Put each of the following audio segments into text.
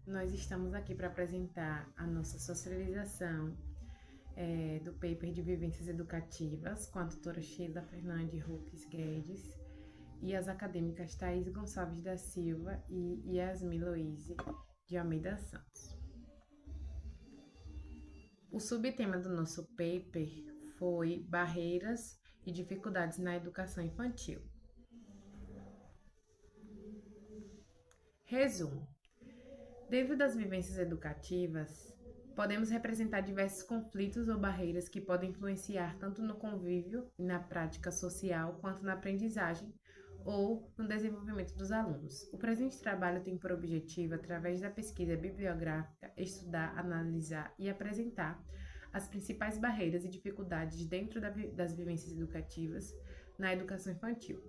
Nós estamos aqui para apresentar a nossa socialização do paper de vivências educativas com a tutora Sheila Fernandes Rux Guedes e as acadêmicas Thaís Gonçalves da Silva e Yasmin Loise de Almeida Santos. O subtema do nosso paper foi barreiras e dificuldades na educação infantil. Resumo: devido às vivências educativas, podemos representar diversos conflitos ou barreiras que podem influenciar tanto no convívio e na prática social, quanto na aprendizagem ou no desenvolvimento dos alunos. O presente trabalho tem por objetivo, através da pesquisa bibliográfica, estudar, analisar e apresentar as principais barreiras e dificuldades dentro das vivências educativas na educação infantil.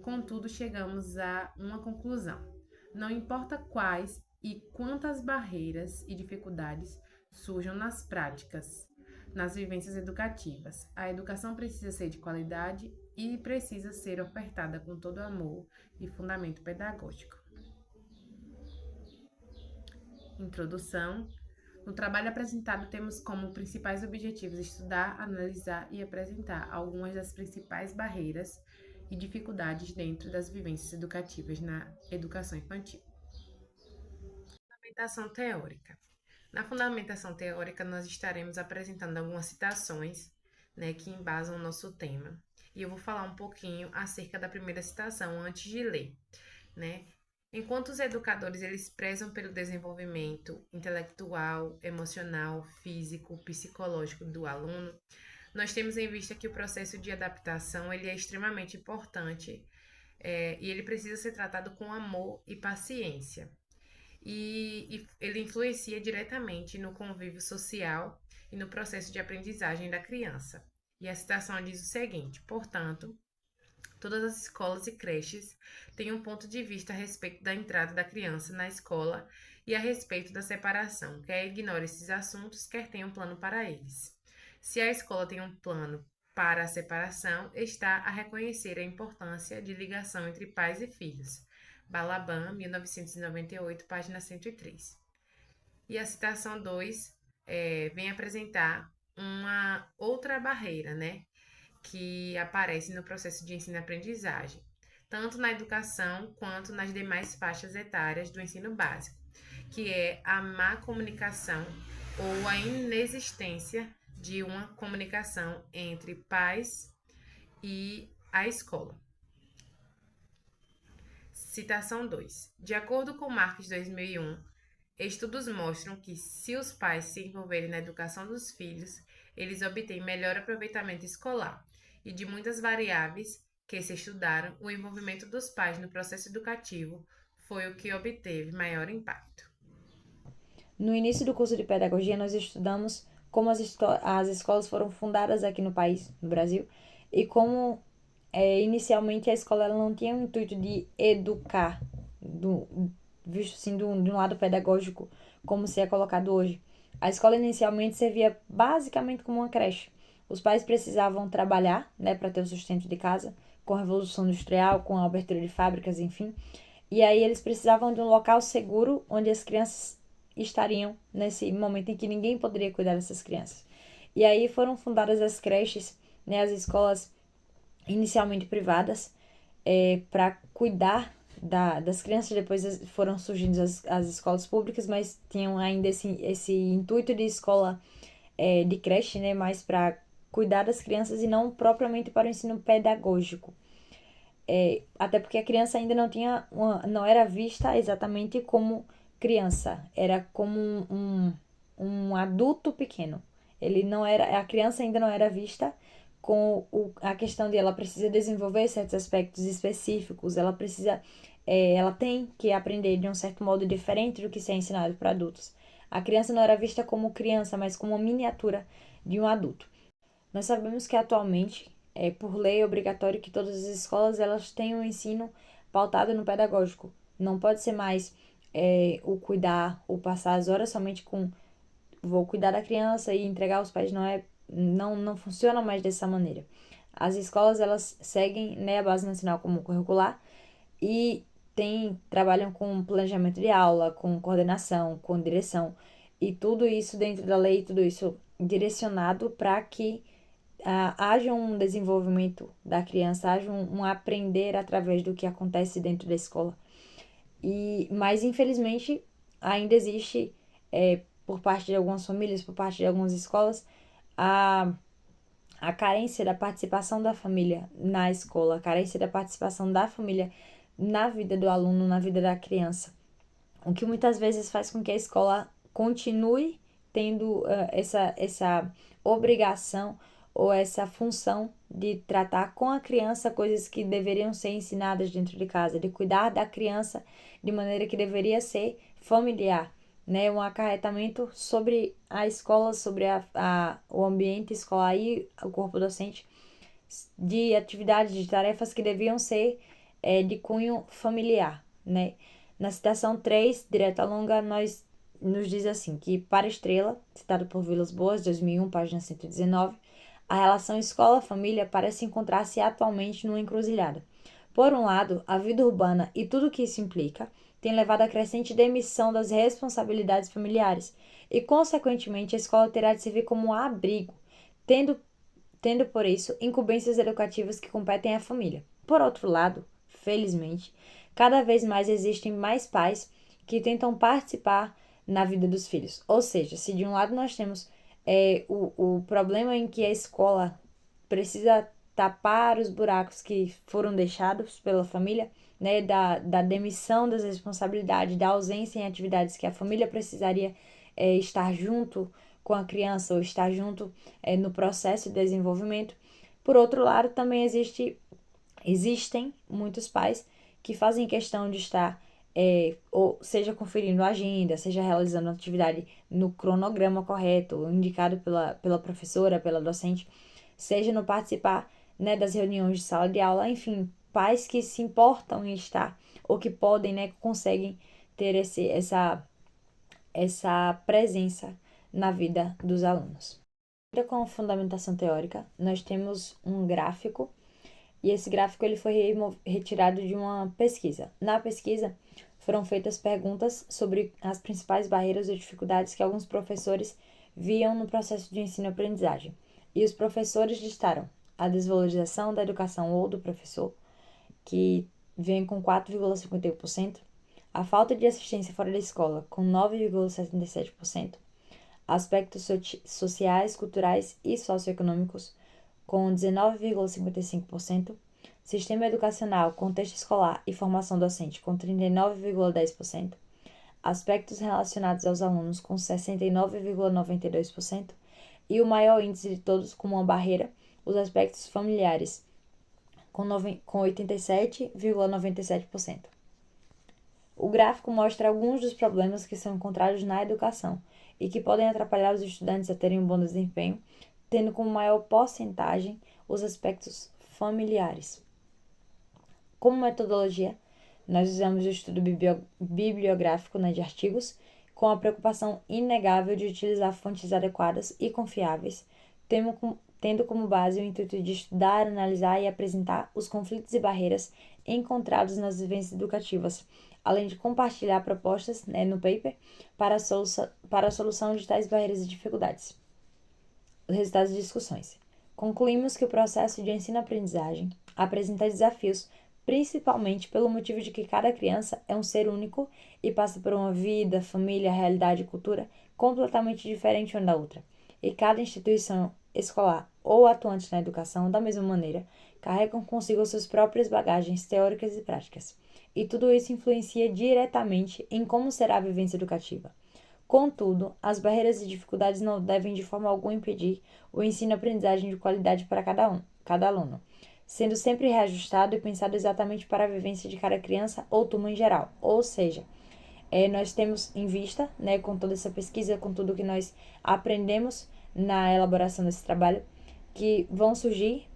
Contudo, chegamos a uma conclusão: não importa quais e quantas barreiras e dificuldades surjam nas práticas, nas vivências educativas, a educação precisa ser de qualidade e precisa ser ofertada com todo amor e fundamento pedagógico. Introdução. No trabalho apresentado, temos como principais objetivos estudar, analisar e apresentar algumas das principais barreiras e dificuldades dentro das vivências educativas na educação infantil. Fundamentação teórica. Na fundamentação teórica, nós estaremos apresentando algumas citações, que embasam o nosso tema. E eu vou falar um pouquinho acerca da primeira citação antes de ler, né? Enquanto os educadores eles prezam pelo desenvolvimento intelectual, emocional, físico, psicológico do aluno, nós temos em vista que o processo de adaptação ele é extremamente importante e ele precisa ser tratado com amor e paciência. E ele influencia diretamente no convívio social e no processo de aprendizagem da criança. E a citação diz o seguinte: portanto, todas as escolas e creches têm um ponto de vista a respeito da entrada da criança na escola e a respeito da separação, quer ignore esses assuntos, quer tenha um plano para eles. Se a escola tem um plano para a separação, está a reconhecer a importância de ligação entre pais e filhos. Balaban, 1998, página 103. E a citação 2 vem apresentar uma outra barreira, que aparece no processo de ensino-aprendizagem, tanto na educação quanto nas demais faixas etárias do ensino básico, que é a má comunicação ou a inexistência de uma comunicação entre pais e a escola. Citação 2. De acordo com Marques 2001, estudos mostram que se os pais se envolverem na educação dos filhos, eles obtêm melhor aproveitamento escolar. E de muitas variáveis que se estudaram, o envolvimento dos pais no processo educativo foi o que obteve maior impacto. No início do curso de pedagogia, nós estudamos como as escolas foram fundadas aqui no país, no Brasil, e como inicialmente a escola ela não tinha o intuito de educar, visto assim de um lado pedagógico, como se é colocado hoje. A escola inicialmente servia basicamente como uma creche. Os pais precisavam trabalhar, para ter o sustento de casa, com a Revolução Industrial, com a abertura de fábricas, enfim. E aí eles precisavam de um local seguro onde as crianças estariam nesse momento em que ninguém poderia cuidar dessas crianças. E aí foram fundadas as creches, as escolas inicialmente privadas, para cuidar das crianças. Depois foram surgindo as escolas públicas, mas tinham ainda esse intuito de escola, de creche, mais para cuidar das crianças e não propriamente para o ensino pedagógico. Até porque a criança ainda não era vista exatamente como criança, era como um adulto pequeno. Ele não era, a criança ainda não era vista com a questão de ela precisa desenvolver certos aspectos específicos, ela tem que aprender de um certo modo diferente do que se é ensinado para adultos. A criança não era vista como criança, mas como uma miniatura de um adulto. Nós sabemos que atualmente por lei é obrigatório que todas as escolas elas tenham um ensino pautado no pedagógico. Não pode ser mais o cuidar, ou passar as horas somente com vou cuidar da criança e entregar aos pais. Não funciona mais dessa maneira. As escolas elas seguem, a base nacional comum curricular e trabalham com planejamento de aula, com coordenação, com direção, e tudo isso dentro da lei, tudo isso direcionado para que haja um desenvolvimento da criança, haja um aprender através do que acontece dentro da escola. Mas, infelizmente, ainda existe, por parte de algumas famílias, por parte de algumas escolas, a, a carência da participação da família na escola, a carência da participação da família na vida do aluno, na vida da criança. O que muitas vezes faz com que a escola continue tendo essa obrigação ou essa função de tratar com a criança coisas que deveriam ser ensinadas dentro de casa, de cuidar da criança de maneira que deveria ser familiar, né? Um acarretamento sobre a escola, sobre o ambiente escolar e o corpo docente, de atividades, de tarefas que deviam ser de cunho familiar, né? Na citação 3, direta longa, nos diz assim, que para Estrela, citado por Vilas Boas, 2001, página 119, a relação escola-família parece encontrar-se atualmente numa encruzilhada. Por um lado, a vida urbana e tudo o que isso implica tem levado à crescente demissão das responsabilidades familiares e, consequentemente, a escola terá de servir como um abrigo, tendo por isso incumbências educativas que competem à família. Por outro lado, felizmente, cada vez mais existem mais pais que tentam participar na vida dos filhos. Ou seja, se de um lado nós temos o problema em que a escola precisa tapar os buracos que foram deixados pela família, né, da demissão das responsabilidades, da ausência em atividades que a família precisaria estar junto com a criança ou estar junto no processo de desenvolvimento. Por outro lado, também existem muitos pais que fazem questão de estar, ou seja, conferindo a agenda, seja realizando a atividade no cronograma correto, indicado pela professora, pela docente, seja no participar, né, das reuniões de sala de aula, enfim, pais que se importam em estar, ou que podem, né, conseguem ter essa presença na vida dos alunos. Com a fundamentação teórica, nós temos um gráfico, e esse gráfico ele foi retirado de uma pesquisa. Na pesquisa, foram feitas perguntas sobre as principais barreiras ou dificuldades que alguns professores viam no processo de ensino-aprendizagem. E os professores listaram a desvalorização da educação ou do professor, que vem com 4,51%, a falta de assistência fora da escola, com 9,77%, aspectos sociais, culturais e socioeconômicos, com 19,55%, sistema educacional, contexto escolar e formação docente, com 39,10%, aspectos relacionados aos alunos, com 69,92%, e o maior índice de todos, como uma barreira, os aspectos familiares, com 87,97%. O gráfico mostra alguns dos problemas que são encontrados na educação e que podem atrapalhar os estudantes a terem um bom desempenho, tendo como maior porcentagem os aspectos familiares. Como metodologia, nós usamos o estudo bibliográfico, né, de artigos, com a preocupação inegável de utilizar fontes adequadas e confiáveis, tendo como base o intuito de estudar, analisar e apresentar os conflitos e barreiras encontrados nas vivências educativas, além de compartilhar propostas, né, no paper para a solução de tais barreiras e dificuldades. Os resultados de discussões. Concluímos que o processo de ensino-aprendizagem apresenta desafios, principalmente pelo motivo de que cada criança é um ser único e passa por uma vida, família, realidade e cultura completamente diferente uma da outra. E cada instituição escolar ou atuante na educação, da mesma maneira, carregam consigo suas próprias bagagens teóricas e práticas. E tudo isso influencia diretamente em como será a vivência educativa. Contudo, as barreiras e dificuldades não devem de forma alguma impedir o ensino-aprendizagem de qualidade para cada aluno, sendo sempre reajustado e pensado exatamente para a vivência de cada criança ou turma em geral. Ou seja, nós temos em vista, né, com toda essa pesquisa, com tudo que nós aprendemos na elaboração desse trabalho, que vão surgir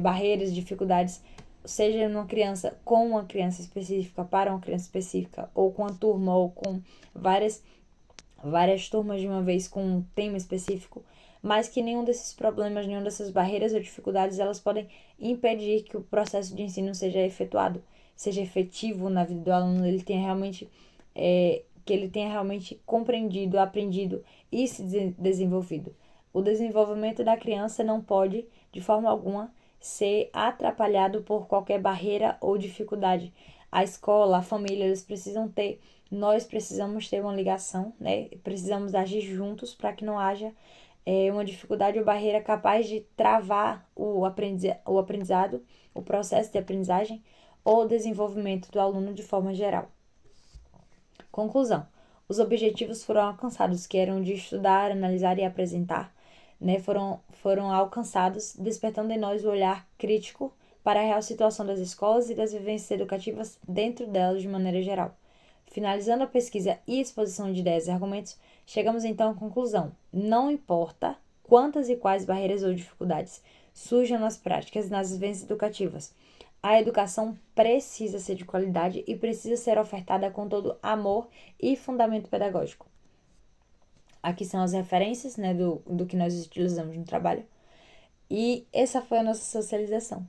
barreiras, dificuldades, seja numa criança com uma criança específica, para uma criança específica, ou com a turma, ou com várias turmas de uma vez com um tema específico, mas que nenhum desses problemas, nenhuma dessas barreiras ou dificuldades, elas podem impedir que o processo de ensino seja efetuado seja efetivo na vida do aluno, ele tenha realmente, que ele tenha realmente compreendido, aprendido e se desenvolvido. O desenvolvimento da criança não pode, de forma alguma, ser atrapalhado por qualquer barreira ou dificuldade. A escola, a família, nós precisamos ter uma ligação, né? Precisamos agir juntos para que não haja uma dificuldade ou barreira capaz de travar o aprendizado, o processo de aprendizagem ou desenvolvimento do aluno de forma geral. Conclusão. Os objetivos foram alcançados, que eram de estudar, analisar e apresentar, né, foram alcançados, despertando em nós o olhar crítico para a real situação das escolas e das vivências educativas dentro delas de maneira geral. Finalizando a pesquisa e exposição de ideias e argumentos, chegamos então à conclusão: não importa quantas e quais barreiras ou dificuldades surjam nas práticas e nas vivências educativas, a educação precisa ser de qualidade e precisa ser ofertada com todo amor e fundamento pedagógico. Aqui são as referências, né, do que nós utilizamos no trabalho. E essa foi a nossa socialização.